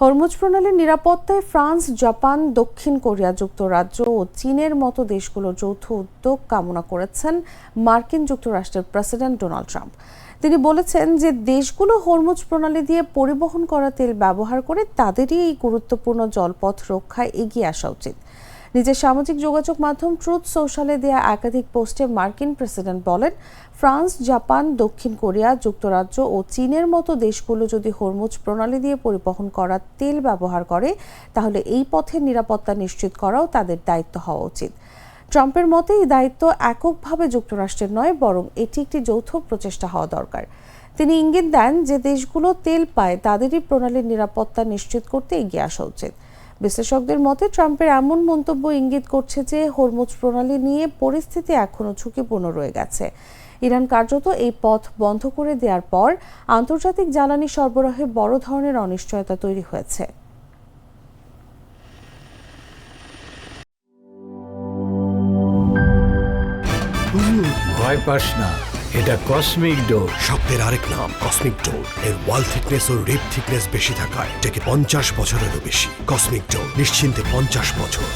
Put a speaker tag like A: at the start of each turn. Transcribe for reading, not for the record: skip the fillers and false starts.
A: Hormuz প্রণালীর নিরাপত্তায় France, Japan, দক্ষিণ কোরিয়া, যুক্তরাজ্য ও চীনের মতো দেশগুলোর যৌথ উদ্যোগ কামনা করেছেন মার্কিন যুক্তরাষ্ট্রের প্রেসিডেন্ট ডোনাল্ড ট্রাম্প। তিনি বলেছেন যে দেশগুলো হরমুজ প্রণালী দিয়ে পরিবহন করা তেল ব্যবহার করে তাদেরই এই গুরুত্বপূর্ণ জলপথ রক্ষায় এগিয়ে আসা উচিত। নিজের সামাজিক যোগাযোগ মাধ্যম ট্রুথ সোশ্যালে দেয়া একাধিক পোস্টে মার্কিন প্রেসিডেন্ট বলেন, ফ্রান্স, জাপান, দক্ষিণ কোরিয়া, যুক্তরাজ্য ও চীনের মতো দেশগুলো যদি হরমুজ প্রণালী দিয়ে পরিবহন করা তেল ব্যবহার করে তাহলে এই পথের নিরাপত্তা নিশ্চিত করাও তাদের দায়িত্ব হওয়া উচিত। ট্রাম্পের মতে এই দায়িত্ব এককভাবে যুক্তরাষ্ট্রের নয়, বরং এটি একটি যৌথ প্রচেষ্টা হওয়া দরকার। তিনি ইঙ্গিত দেন যে দেশগুলো তেল পায় তাদেরই প্রণালীর নিরাপত্তা নিশ্চিত করতে এগিয়ে আসা উচিত। বিশ্লেষকদের মতে ট্রাম্পের এমন মন্তব্য ইঙ্গিত করছে যে হরমুজ প্রণালী নিয়ে পরিস্থিতি এখনও ঝুঁকিপূর্ণ রয়ে গেছে। ইরান কার্যত এই পথ বন্ধ করে দেওয়ার পর আন্তর্জাতিক জ্বালানি সরবরাহে বড় ধরনের অনিশ্চয়তা তৈরি হয়েছে।
B: ভয় পাস না, এটা কসমিক ডোজ।
C: শব্দের আরেক নাম কসমিক ডোজ। এর ওয়াল থিকনেস ও রিপ থিকনেস বেশি থাকায় এটাকে 50 বছরেরও বেশি। কসমিক ডোজ, নিশ্চিন্তে 50 বছর।